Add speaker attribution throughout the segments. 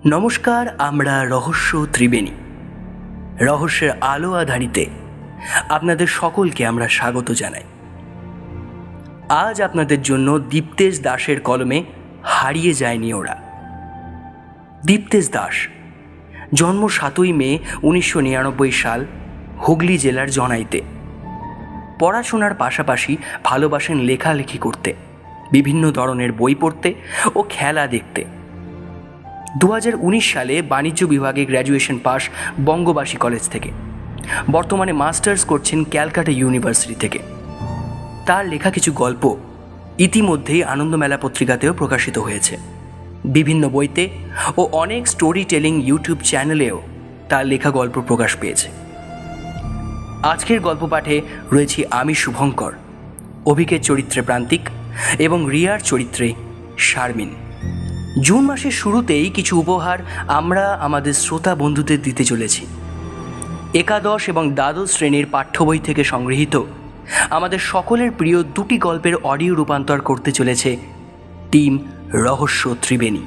Speaker 1: নমস্কার, আমরা রহস্য ত্রিবেণী রহস্যের আলো আধারিতে আপনাদের সকলকে আমরা স্বাগত জানাই। আজ আপনাদের জন্য দীপ্তেশ দাসের কলমে হারিয়ে যায়নি ওরা। দীপ্তেশ দাস জন্ম 7ই মে 1999 সাল, হুগলি জেলার জনাইতে। পড়াশোনার পাশাপাশি ভালোবাসেন লেখালেখি করতে, বিভিন্ন ধরনের বই পড়তে ও খেলা দেখতে। 2019 সালে বাণিজ্য বিভাগে গ্র্যাজুয়েশন পাস বঙ্গবাসী কলেজ থেকে। বর্তমানে মাস্টার্স করছেন ক্যালকাটা ইউনিভার্সিটি থেকে। তার লেখা কিছু গল্প ইতিমধ্যেই আনন্দমেলা পত্রিকাতেও প্রকাশিত হয়েছে। বিভিন্ন বইতে ও অনেক স্টোরি টেলিং ইউটিউব চ্যানেলেও তার লেখা গল্প প্রকাশ পেয়েছে। আজকের গল্প পাঠে রয়েছি আমি শুভঙ্কর, অভিকের চরিত্রে প্রান্তিক এবং রিয়ার চরিত্রে শারমিন। জুন মাসের শুরুতেই কিছু উপহার আমরা আমাদের শ্রোতা বন্ধুদের দিতে চলেছি। একাদশ এবং দ্বাদশ শ্রেণীর পাঠ্য বই থেকে সংগৃহীত আমাদের সকলের প্রিয় দুটি গল্পের অডিও রূপান্তর করতে চলেছে টিম রহস্য ত্রিবেণী।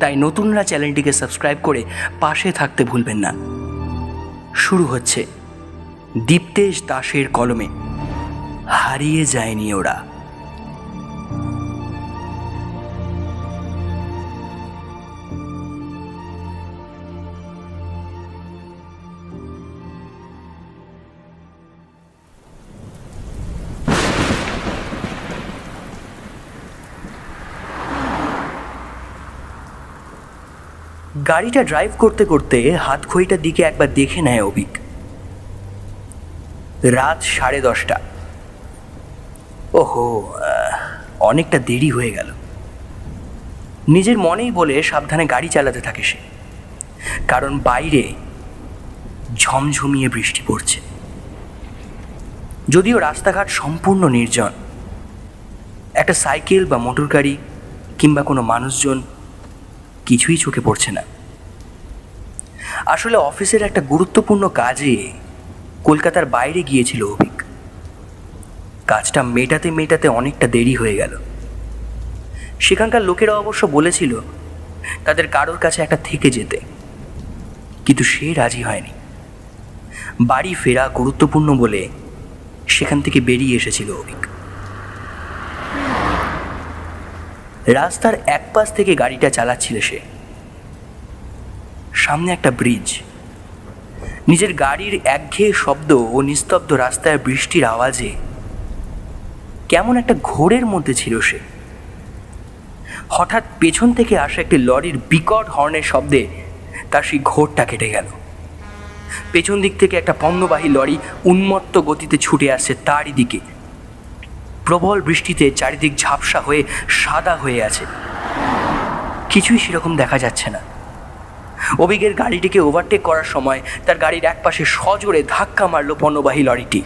Speaker 1: তাই নতুনরা চ্যানেলটিকে সাবস্ক্রাইব করে পাশে থাকতে ভুলবেন না। শুরু হচ্ছে দীপ্তেশ দাসের কলমে হারিয়ে যায়নি ওরা। গাড়িটা ড্রাইভ করতে করতে হাতঘড়িটার দিকে একবার দেখে নেয় অভিক। রাত 10:30। ওহো, অনেকটা দেরি হয়ে গেল। নিজের মনেই বলে সাবধানে গাড়ি চালাতে থাকে সে, কারণ বাইরে ঝমঝমিয়ে বৃষ্টি পড়ছে। যদিও রাস্তাঘাট সম্পূর্ণ নির্জন, একটা সাইকেল বা মোটর গাড়ি কিংবা কোনো মানুষজন কিছুই চোখে পড়ছে না। আসলে অফিসের একটা গুরুত্বপূর্ণ কাজে কলকাতার বাইরে গিয়েছিল অভিক। কাজটা মেটাতে মেটাতে অনেকটা দেরি হয়ে গেল। সেখানকার লোকেরা অবশ্য বলেছিল তাদের কারোর কাছে একটা থেকে যেতে, কিন্তু সে রাজি হয়নি। বাড়ি ফেরা গুরুত্বপূর্ণ বলে সেখান থেকে বেরিয়ে এসেছিল অভিক। রাস্তার এক পাশ থেকে গাড়িটা চালাচ্ছিল সে। সামনে একটা ব্রিজ। নিজের গাড়ির একঘেয়ে শব্দ ও নিস্তব্ধ রাস্তায় বৃষ্টির আওয়াজে কেমন একটা ঘোরের মধ্যে ছিল সে। হঠাৎ পেছন থেকে আসা একটি লরির বিকট হর্নের শব্দে তার সেই ঘোরটা কেটে গেল। পেছন দিক থেকে একটা পণ্যবাহী লরি উন্মত্ত গতিতে ছুটে আসছে তারই দিকে। প্রবল বৃষ্টিতে চারিদিক ঝাপসা হয়ে সাদা হয়ে আছে, কিছুই সেরকম দেখা যাচ্ছে না। অভিকের গাড়িটিকে ওভারটেক করার সময় তার গাড়ির একপাশে সজোরে ধাক্কা মারল পণ্যবাহী লরিটি।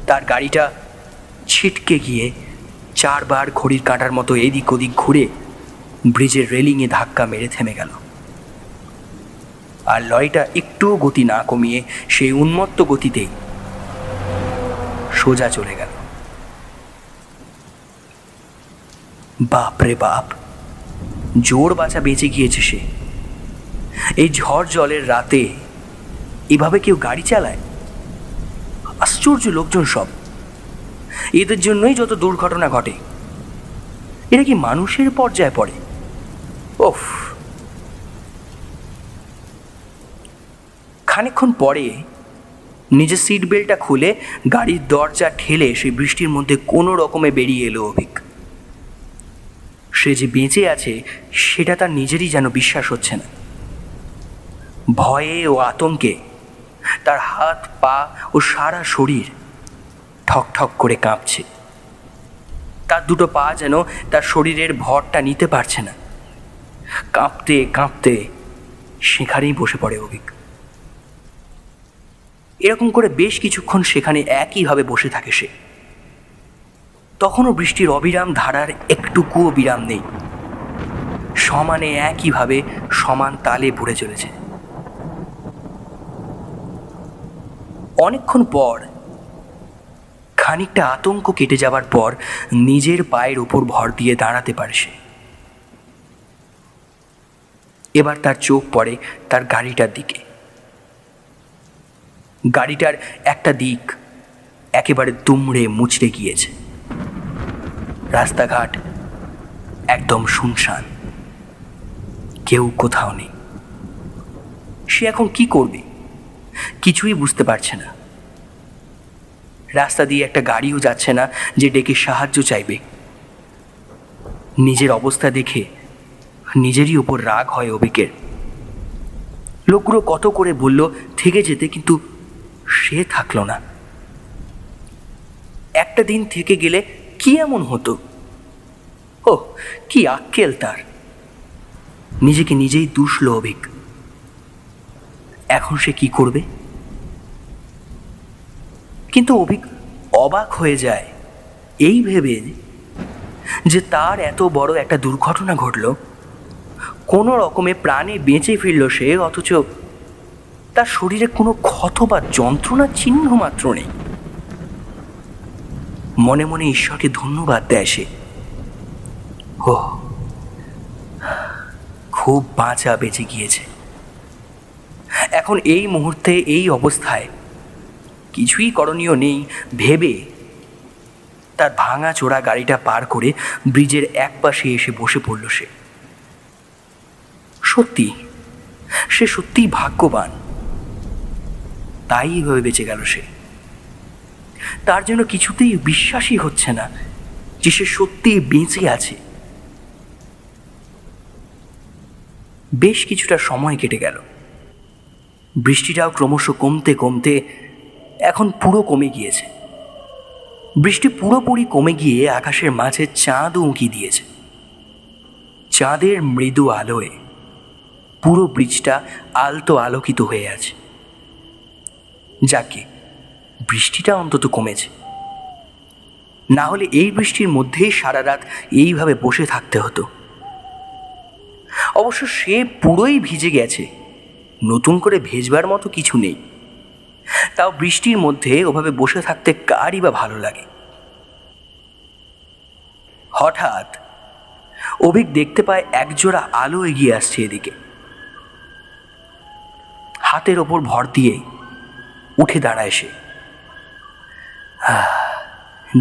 Speaker 1: তার গাড়িটা ছিটকে গিয়ে 4 বার ঘড়ির কাঁটার মতো এদিক ওদিক ঘুরে ব্রিজের রেলিংয়ে ধাক্কা মেরে থেমে গেল। আর লরিটা একটুও গতি না কমিয়ে সেই উন্মত্ত গতিতেই সোজা চলে গেল। বাপরে বাপ, জোর বাঁচা বেঁচে গিয়েছে সে। এই ঝড় জলের রাতে এভাবে কেউ গাড়ি চালায়? আশ্চর্য লোকজন সব। এদের জন্যই যত দুর্ঘটনা ঘটে। এরা কি মানুষের পর্যায়ে পড়ে? ওফ। খানিকক্ষণ পরে নিজের সিট বেল্টটা খুলে গাড়ির দরজা ঠেলে সেই বৃষ্টির মধ্যে কোনো রকমে বেরিয়ে এলো অভিক। সে যে বেঁচে আছে সেটা তার নিজেরই যেন বিশ্বাস হচ্ছে না। ভয়ে ও আতঙ্কে তার হাত পা ও সারা শরীর ঠক ঠক করে কাঁপছে। তার দুটো পা যেন তার শরীরের ভরটা নিতে পারছে না। কাঁপতে কাঁপতে সেখানেই বসে পড়ে অভিক। এরকম করে বেশ কিছুক্ষণ সেখানে একইভাবে বসে থাকে সে। তখনও বৃষ্টির অবিরাম ধারার একটুকুও বিরাম নেই। সমানে একইভাবে সমান তালে পড়ে চলেছে। অনেকক্ষণ পর, খানিকটা আতঙ্ক কেটে যাবার পর, নিজের পায়ের উপর ভর দিয়ে দাঁড়াতে পারে সে। এবার তার চোখ পড়ে তার গাড়িটার দিকে। গাড়িটার একটা দিক একেবারে দুমড়ে মুচড়ে গিয়েছে। রাস্তাঘাট একদম শুনশান, কেউ কোথাও নেই। সে এখন কি করবে কিছুই বুঝতে পারছে না। রাস্তা দিয়ে একটা গাড়িও যাচ্ছে না যে ডেকে সাহায্য চাইবে। নিজের অবস্থা দেখে নিজেরই উপর রাগ হয় অভিকের। লোকগুলো কত করে বলল থেকে যেতে, কিন্তু সে থাকলো না। একটা দিন থেকে গেলে কি এমন হতো? ও কি আক্কেল তার! নিজেকে নিজেই দুষল অভিক। এখন সে কি করবে? কিন্তু অভিক অবাক হয়ে যায় এই ভেবে যে তার এত বড় একটা দুর্ঘটনা ঘটল, কোনো রকমে প্রাণে বেঁচে ফিরল সে, অথচ তার শরীরে কোনো ক্ষত বা যন্ত্রণার চিহ্ন মাত্র নেই। মনে মনে ঈশ্বরকে ধন্যবাদ দেয় সে। ও, খুব বাঁচা বেঁচে গিয়েছে। এখন এই মুহূর্তে এই অবস্থায় কিছুই করণীয় নেই ভেবে তার ভাঙা চোরা গাড়িটা পার করে ব্রিজের এক পাশে এসে বসে পড়ল সে। সে সত্যিই ভাগ্যবান, তাই হয়ে বেঁচে গেল সে। তার জন্য কিছুতেই বিশ্বাসই হচ্ছে না যে সে সত্যিই বেঁচে আছে। বেশ কিছুটা সময় কেটে গেল। বৃষ্টিটাও ক্রমশ কমতে কমতে এখন পুরো কমে গিয়েছে। বৃষ্টি পুরোপুরি কমে গিয়ে আকাশের মাঝে চাঁদও উঁকি দিয়েছে। চাঁদের মৃদু আলোয় পুরো ব্রিজটা আলতো আলোকিত হয়ে আছে। যাকে বৃষ্টিটা অন্তত কমেছে, না হলে এই বৃষ্টির মধ্যেই সারা রাত এইভাবে বসে থাকতে হতো। অবশ্য সে পুরোই ভিজে গেছে, নতুন করে ভেজবার মতো কিছু নেই। তাও বৃষ্টির মধ্যে ওভাবে বসে থাকতে কারই বা ভালো লাগে। হঠাৎ অভিক দেখতে পায় একজোড়া আলো এগিয়ে আসছে এদিকে। হাতের ওপর ভর দিয়ে উঠে দাঁড়ায় সে।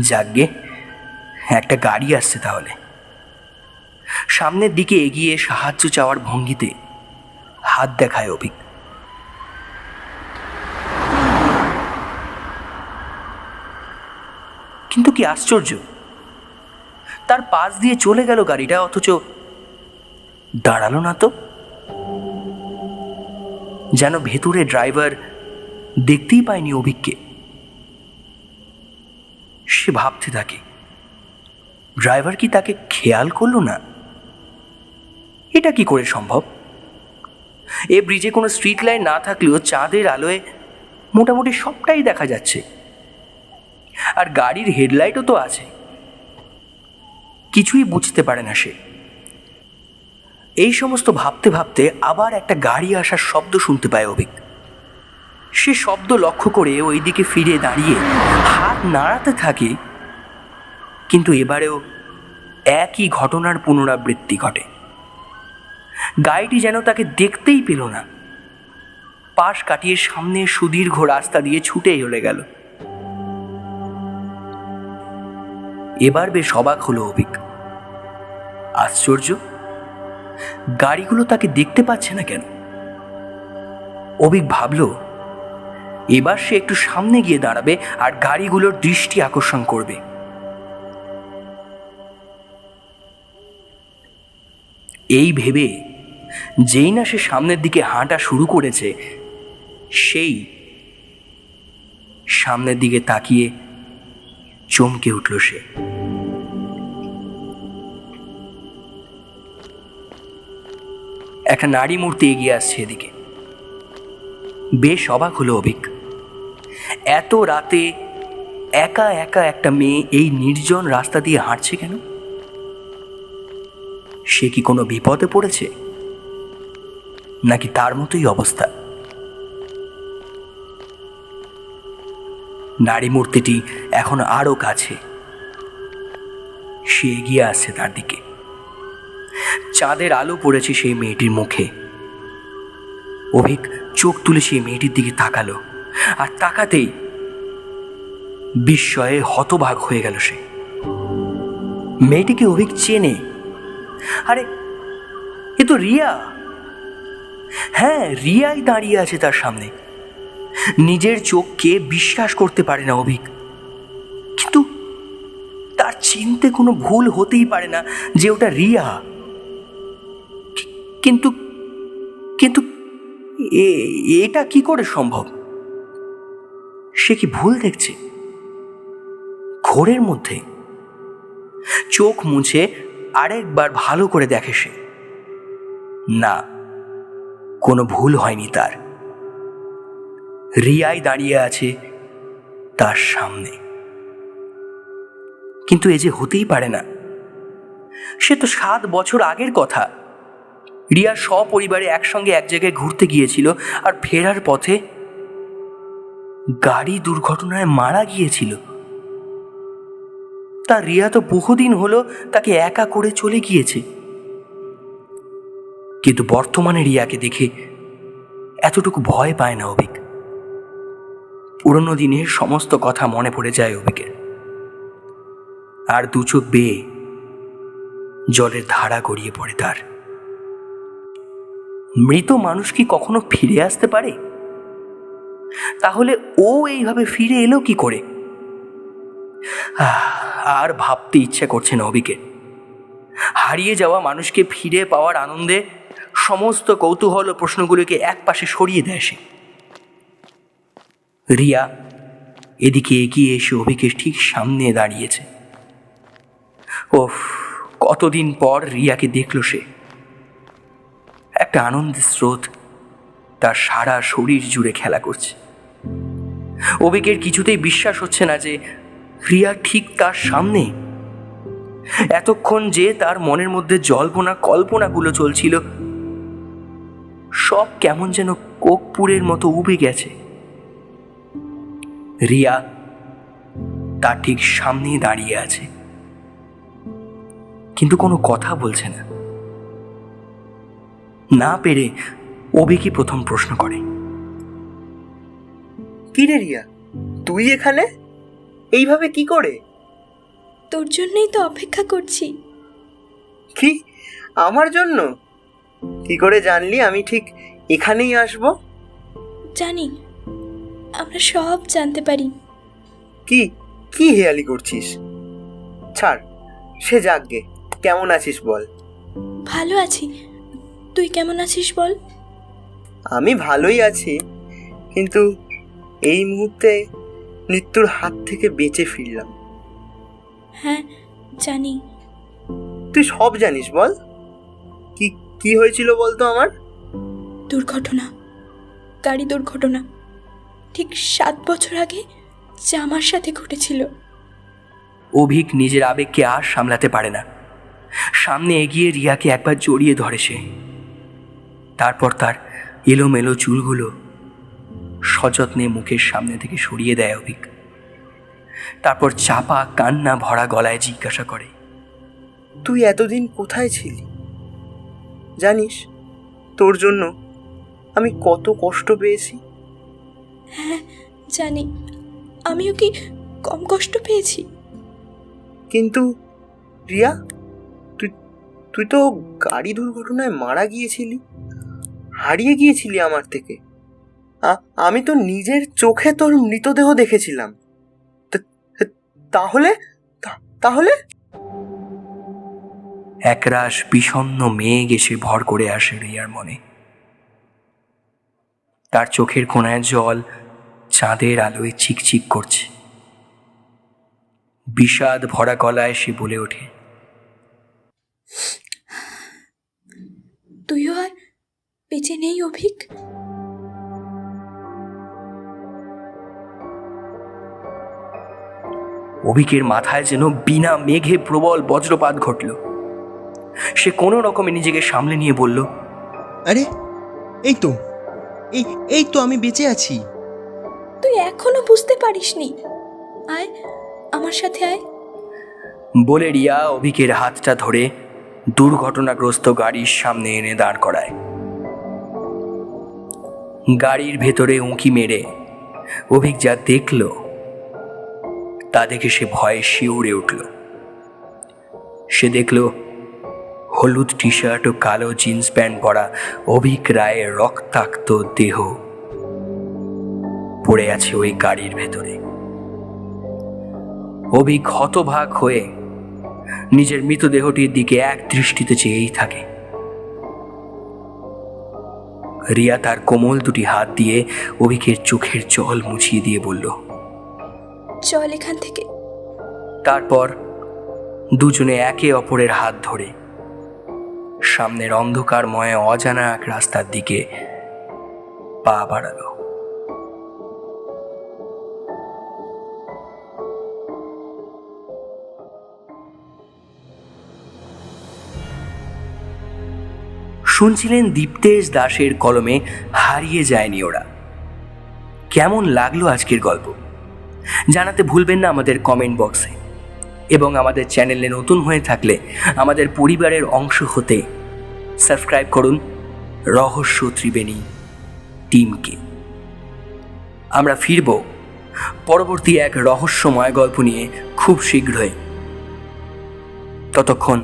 Speaker 1: যাগ্গে, একটা গাড়ি আসছে তাহলে। সামনের দিকে এগিয়ে সাহায্য চাওয়ার ভঙ্গিতে হাত দেখায় অভিক। কিন্তু কি আশ্চর্য, তার পাশ দিয়ে চলে গেল গাড়িটা, অথচ দাঁড়ালো না তো। যেন ভেতরে ড্রাইভার দেখতেই পায়নি অভিককে। সে ভাবতে থাকে, ড্রাইভার কি তাকে খেয়াল করলো না? এটা কি করে সম্ভব? এ ব্রিজে কোনো স্ট্রিট লাইট না থাকলেও চাঁদের আলোয় মোটামুটি সবটাই দেখা যাচ্ছে, আর গাড়ির হেডলাইটও তো আছে। কিছুই বুঝতে পারে না সে। এই সমস্ত ভাবতে ভাবতে আবার একটা গাড়ি আসার শব্দ শুনতে পায় অভিক। সে শব্দ লক্ষ্য করে ওই দিকে ফিরে দাঁড়িয়ে হাত নাড়াতে থাকে, কিন্তু এবারেও একই ঘটনার পুনরাবৃত্তি ঘটে। গাড়িটি যেন তাকে দেখতেই পেল না, পাশ কাটিয়ে সামনে সুদীর্ঘ রাস্তা দিয়ে ছুটে চলে গেল। এবার বেশ অবাক হলো অভিক। আশ্চর্য, গাড়িগুলো তাকে দেখতে পাচ্ছে না কেন? অভিক ভাবল, এবার সে একটু সামনে গিয়ে দাঁড়াবে আর গাড়িগুলোর দৃষ্টি আকর্ষণ করবে। এই ভেবে যেই না সে সামনের দিকে হাঁটা শুরু করেছে, সেই সামনের দিকে তাকিয়ে চমকে উঠল সে। একটা নারী মূর্তি এগিয়ে আসছে এদিকে। বেশ অবাক হলো অভিক। এত রাতে একা একা একটা মেয়ে এই নির্জন রাস্তা দিয়ে হাঁটছে কেন? সে কি কোনো বিপদে পড়েছে, নাকি তার মতোই অবস্থা? নারী মূর্তিটি এখন আরো কাছে। সে এগিয়ে আসছে তার দিকে। চাঁদের আলো পড়েছে সেই মেয়েটির মুখে। অভিক চোখ তুলে সেই মেয়েটির দিকে তাকালো, আর তাকাতেই বিস্ময়ে হতবাক হয়ে গেল সে। মেয়েটিকে অভিক চেনে। আরে, এ তো রিয়া। হ্যাঁ, রিয়াই দাঁড়িয়ে আছে তার সামনে। নিজের চোখকে বিশ্বাস করতে পারে না অভিক, কিন্তু তার চিনতে কোনো ভুল হতেই পারে না যে ওটা রিয়া। কিন্তু কিন্তু এটা কি করে সম্ভব? সে কি ভুল দেখছে? ঘোরের মধ্যে চোখ মুছে আরেকবার ভালো করে দেখে সে। না, কোনো ভুল হয়নি তার। রিয়াই দাঁড়িয়ে আছে তার সামনে। কিন্তু এ যে হতেই পারে না। সে তো 7 বছর আগের কথা। রিয়া সপরিবারে একসঙ্গে এক জায়গায় ঘুরতে গিয়েছিল, আর ফেরার পথে গাড়ি দুর্ঘটনায় মারা গিয়েছিল। তা রিয়া তো বহুদিন হলো তাকে একা করে চলে গিয়েছে। কিন্তু বর্তমানে রিয়াকে দেখে এতটুকু ভয় পায় না অভিক। পুরনো দিনের সমস্ত কথা মনে পড়ে যায় অভিকের, আর দু চোখ বেয়ে জলের ধারা গড়িয়ে পড়ে তার। মৃত মানুষ কি কখনো ফিরে আসতে পারে? তাহলে ও এইভাবে ফিরে এলো কি করে? আর ভাবতে ইচ্ছে করছে না অভিকে। হারিয়ে যাওয়া মানুষকে ফিরে পাওয়ার আনন্দে সমস্ত কৌতূহল ও প্রশ্নগুলোকে একপাশে সরিয়ে দেয় সে। রিয়া এদিকে এগিয়ে এসে অভিকে ঠিক সামনে দাঁড়িয়েছে। ওফ, কতদিন পর রিয়াকে দেখল সে। একটা আনন্দের স্রোত তার সারা শরীর জুড়ে খেলা করছে। অভিকের কিছুতেই বিশ্বাস হচ্ছে না যে রিয়া ঠিক তার সামনে। এতক্ষণ যে তার মনের মধ্যে জল্পনা কল্পনাগুলো চলছিল, সব কেমন যেন কোকপুরের মতো উবে গেছে। রিয়া তার ঠিক সামনেই দাঁড়িয়ে আছে, কিন্তু কোনো কথা বলছে না। না পেরে অভিকই প্রথম প্রশ্ন করে,
Speaker 2: কি রে রিয়া, তুই এখানে এইভাবে কি করে?
Speaker 3: তোর জন্যই তো অপেক্ষা করছি।
Speaker 2: কি, আমার জন্য? কি করে জানলি আমি ঠিক এখানেই আসব?
Speaker 3: জানি, আমরা সব জানতে পারি।
Speaker 2: কি কি হেয়ালি করছিস? ছাড়, সে যাকগে। কেমন আছিস বল?
Speaker 3: ভালো আছি, তুই কেমন আছিস বল?
Speaker 2: আমি ভালোই আছি, কিন্তু এই মুহূর্তে মৃত্যুর হাত থেকে বেঁচে ফিরলাম।
Speaker 3: হ্যাঁ জানি।
Speaker 2: তুই সব জানিস, বল কি কি হয়েছিল বলতো আমার?
Speaker 3: দুর্ঘটনা, গাড়ি দুর্ঘটনা, ঠিক 7 বছর আগে যা আমার সাথে ঘটেছিল।
Speaker 1: অভিক নিজের আবেগকে আর সামলাতে পারে না। সামনে এগিয়ে রিয়াকে একবার জড়িয়ে ধরে সে। তারপর তার এলোমেলো চুলগুলো সযত্নে মুখের সামনে থেকে সরিয়ে দেয় অভিক। তারপর চাপা কান্না ভরা গলায় জিজ্ঞাসা করে,
Speaker 2: তুই এতদিন কোথায় ছিলি? জানিস তোর জন্য আমি কত কষ্ট পেয়েছি?
Speaker 3: হ্যাঁ জানি, আমিও কি কম কষ্ট পেয়েছি?
Speaker 2: কিন্তু রিয়া, তুই তুই তো গাড়ি দুর্ঘটনায় মারা গিয়েছিলি, হারিয়ে গিয়েছিলি আমার থেকে। আমি তো নিজের চোখে তোর মৃতদেহ দেখেছিলাম। তাহলে তাহলে
Speaker 1: একরাশ বিষণ্ণ মেঘ এসে ভর করে আসে রিয়ার মনে। তার চোখের কোণায় জল চাঁদের আলোয় চিকচিক করছে। বিষাদ ভরা গলায় সে বলে ওঠে,
Speaker 3: তুইও আর বেঁচে নেই অভিক?
Speaker 1: অভিকের মাথায় যেন বিনা মেঘে প্রবল বজ্রপাত ঘটল। সে কোনো রকমে নিজেকে সামলে নিয়ে বলল,
Speaker 4: আরে এই তো এই এই তো আমি বেঁচে আছি।
Speaker 3: তুই এখনো বুঝতে পারিসনি। আয়, আমার সাথে আয়।
Speaker 1: বলে রিয়া অভিকের হাতটা ধরে দুর্ঘটনাগ্রস্ত গাড়ির সামনে এনে দাঁড় করায়। গাড়ির ভেতরে উঁকি মেরে অভিক যা দেখল তা দেখে সে ভয়ে শিউরে উঠল। সে দেখল হলুদ টি শার্ট ও কালো জিন্স প্যান্ট পরা অভিক রায়ের রক্তাক্ত দেহ পড়ে আছে ওই গাড়ির ভেতরে। অভিক হতবাক হয়ে নিজের মৃতদেহটির দিকে এক দৃষ্টিতে চেয়েই থাকে। রিয়া তার কোমল দুটি হাত দিয়ে অভিকের চোখের জল মুছিয়ে দিয়ে বলল,
Speaker 3: চল এখান থেকে।
Speaker 1: তারপর দুজনে একে অপরের হাত ধরে সামনের অন্ধকারময় অজানা এক রাস্তার দিকে পা বাড়ালো। শুনছিলেন দীপ্তেশ দাসের কলমে হারিয়ে যায়নি ওরা। কেমন লাগলো আজকের গল্প জানাতে ভুলবেন না আমাদের কমেন্ট বক্সে, এবং আমাদের চ্যানেলে নতুন হয়ে থাকলে আমাদের পরিবারের অংশ হতে সাবস্ক্রাইব করুন রহস্য ত্রিবেণী টিমকে। আমরা ফিরব পরবর্তী এক রহস্যময় গল্প নিয়ে খুব শীঘ্রই। ততক্ষণ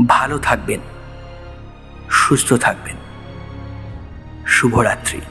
Speaker 1: ভালো থাকবেন, সুস্থ থাকবেন। শুভরাত্রি।